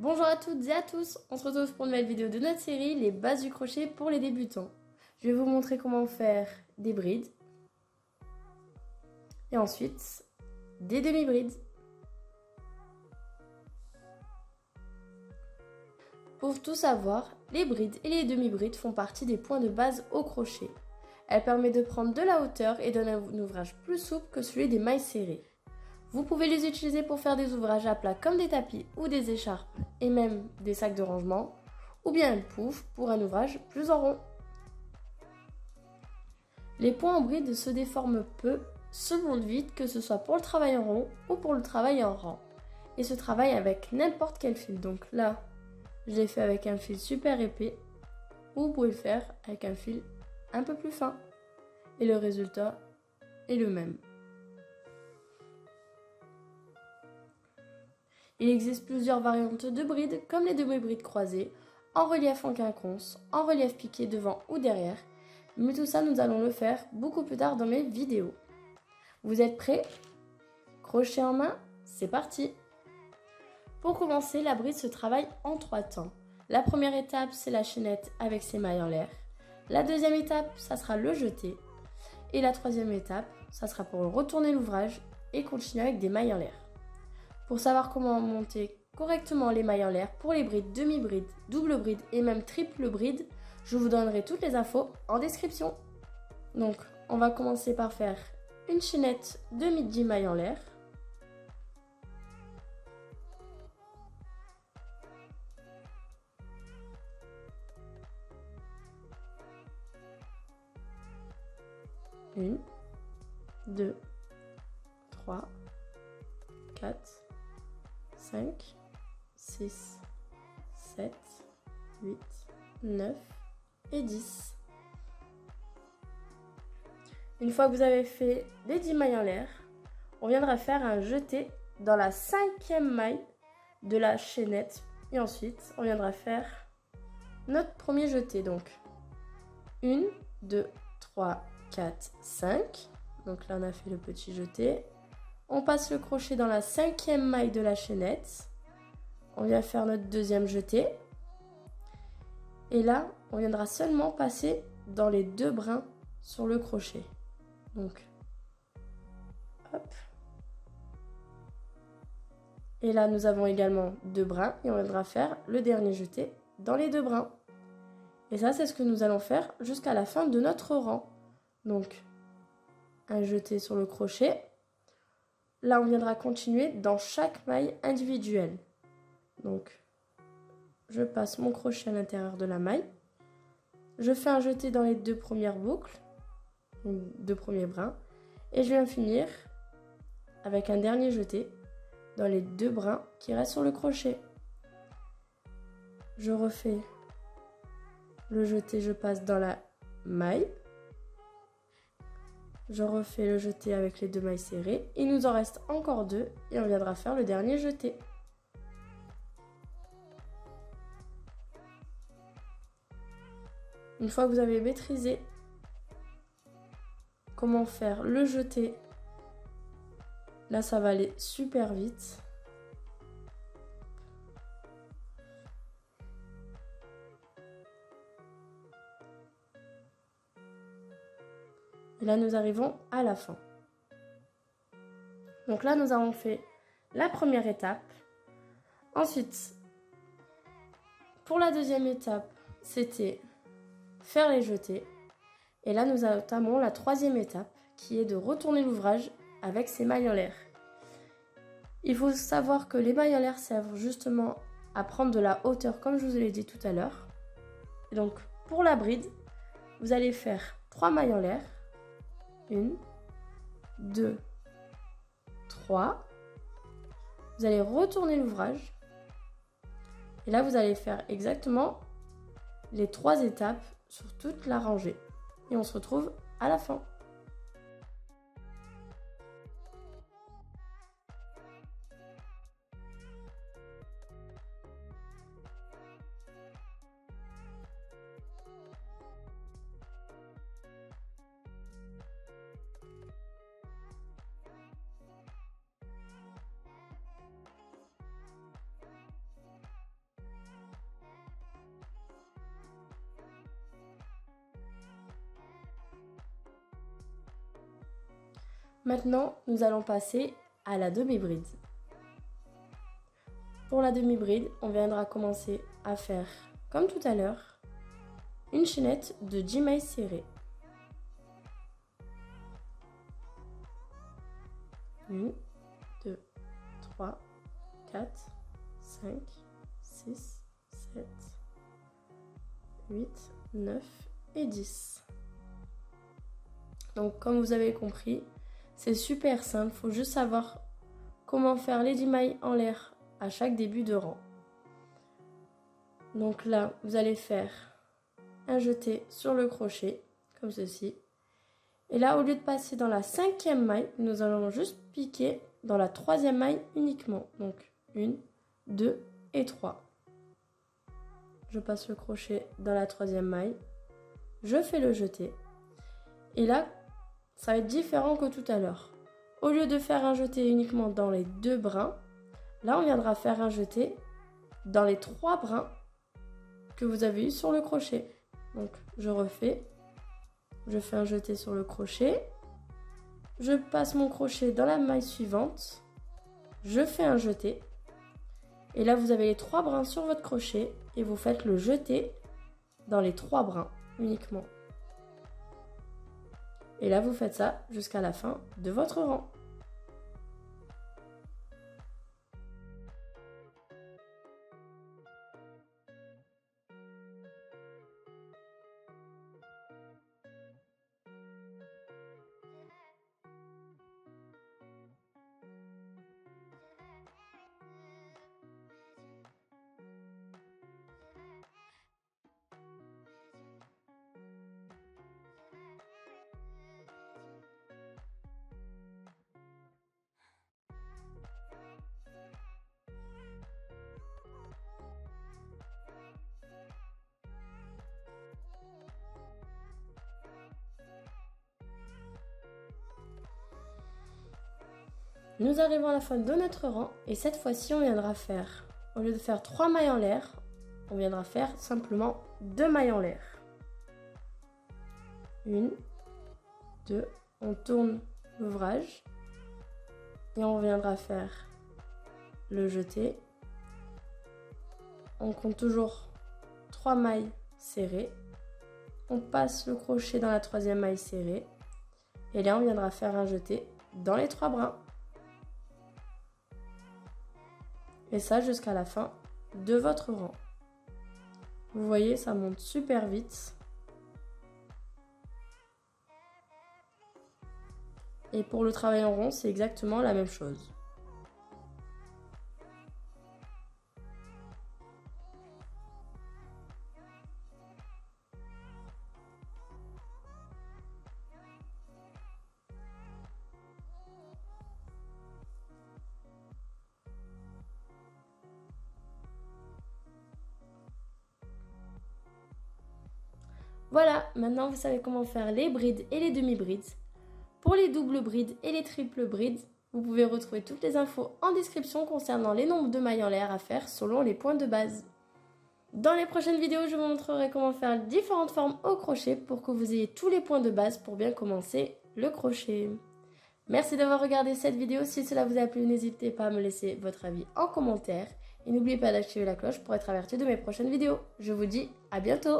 Bonjour à toutes et à tous, on se retrouve pour une nouvelle vidéo de notre série Les bases du crochet pour les débutants. Je vais vous montrer comment faire des brides et ensuite des demi-brides. Pour tout savoir, les brides et les demi-brides font partie des points de base au crochet. Elle permet de prendre de la hauteur et donne un ouvrage plus souple que celui des mailles serrées. Vous pouvez les utiliser pour faire des ouvrages à plat comme des tapis ou des écharpes et même des sacs de rangement, ou bien une pouffe pour un ouvrage plus en rond. Les points en bride se déforment peu, se montent vite, que ce soit pour le travail en rond ou pour le travail en rang. Et se travaille avec n'importe quel fil. Donc là, je l'ai fait avec un fil super épais, ou vous pouvez le faire avec un fil un peu plus fin. Et le résultat est le même. Il existe plusieurs variantes de brides, comme les demi-brides croisées, en relief en quinconce, en relief piqué devant ou derrière. Mais tout ça, nous allons le faire beaucoup plus tard dans mes vidéos. Vous êtes prêts? Crochet en main, c'est parti! Pour commencer, la bride se travaille en 3 temps. La première étape, c'est la chaînette avec ses mailles en l'air. La deuxième étape, ça sera le jeté. Et la troisième étape, ça sera pour retourner l'ouvrage et continuer avec des mailles en l'air. Pour savoir comment monter correctement les mailles en l'air pour les brides, demi-brides, double bride et même triple bride, je vous donnerai toutes les infos en description. Donc, on va commencer par faire une chaînette de 10 mailles en l'air. Une, 2, 3, 4, 5, 6, 7, 8, 9 et 10. Une fois que vous avez fait les 10 mailles en l'air, on viendra faire un jeté dans la 5e maille de la chaînette. Et ensuite, on viendra faire notre premier jeté. Donc, 1, 2, 3, 4, 5. Donc là, on a fait le petit jeté. On passe le crochet dans la 5e maille de la chaînette. On vient faire notre deuxième jeté. Et là, on viendra seulement passer dans les 2 brins sur le crochet. Donc, hop. Et là, nous avons également 2 brins et on viendra faire le dernier jeté dans les 2 brins. Et ça, c'est ce que nous allons faire jusqu'à la fin de notre rang. Donc, un jeté sur le crochet. Là, on viendra continuer dans chaque maille individuelle. Donc, je passe mon crochet à l'intérieur de la maille. Je fais un jeté dans les 2 premières boucles, les 2 premiers brins. Et je viens finir avec un dernier jeté dans les 2 brins qui restent sur le crochet. Je refais le jeté, je passe dans la maille. Je refais le jeté avec les 2 mailles serrées. Il nous en reste encore 2 et on viendra faire le dernier jeté. Une fois que vous avez maîtrisé comment faire le jeté, là ça va aller super vite. Et là, nous arrivons à la fin. Donc là, nous avons fait la première étape. Ensuite, pour la deuxième étape, c'était faire les jetés. Et là, nous entamons la troisième étape, qui est de retourner l'ouvrage avec ses mailles en l'air. Il faut savoir que les mailles en l'air servent justement à prendre de la hauteur, comme je vous l'ai dit tout à l'heure. Donc, pour la bride, vous allez faire 3 mailles en l'air. 1, 2, 3. Vous allez retourner l'ouvrage. Et là, vous allez faire exactement les 3 étapes sur toute la rangée. Et on se retrouve à la fin. Maintenant, nous allons passer à la demi-bride. Pour la demi-bride, on viendra commencer à faire, comme tout à l'heure, une chaînette de 10 mailles serrées. 1, 2, 3, 4, 5, 6, 7, 8, 9 et 10. Donc comme vous avez compris, c'est super simple, il faut juste savoir comment faire les 10 mailles en l'air à chaque début de rang. Donc là, vous allez faire un jeté sur le crochet, comme ceci. Et là, au lieu de passer dans la 5e maille, nous allons juste piquer dans la 3e maille uniquement. Donc 1, 2 et 3. Je passe le crochet dans la 3e maille. Je fais le jeté. Et là, ça va être différent que tout à l'heure. Au lieu de faire un jeté uniquement dans les 2 brins, là, on viendra faire un jeté dans les 3 brins que vous avez eu sur le crochet. Donc, je refais. Je fais un jeté sur le crochet. Je passe mon crochet dans la maille suivante. Je fais un jeté. Et là, vous avez les 3 brins sur votre crochet et vous faites le jeté dans les 3 brins uniquement. Et là, vous faites ça jusqu'à la fin de votre rang. Nous arrivons à la fin de notre rang et cette fois-ci on viendra faire, au lieu de faire 3 mailles en l'air, on viendra faire simplement 2 mailles en l'air. 1, 2, on tourne l'ouvrage et on viendra faire le jeté. On compte toujours 3 mailles serrées. On passe le crochet dans la 3e maille serrée et là on viendra faire un jeté dans les 3 brins. Et ça jusqu'à la fin de votre rang. Vous voyez, ça monte super vite. Et pour le travail en rond, c'est exactement la même chose. Voilà, maintenant vous savez comment faire les brides et les demi-brides. Pour les doubles brides et les triples brides, vous pouvez retrouver toutes les infos en description concernant les nombres de mailles en l'air à faire selon les points de base. Dans les prochaines vidéos, je vous montrerai comment faire différentes formes au crochet pour que vous ayez tous les points de base pour bien commencer le crochet. Merci d'avoir regardé cette vidéo. Si cela vous a plu, n'hésitez pas à me laisser votre avis en commentaire. Et n'oubliez pas d'activer la cloche pour être averti de mes prochaines vidéos. Je vous dis à bientôt!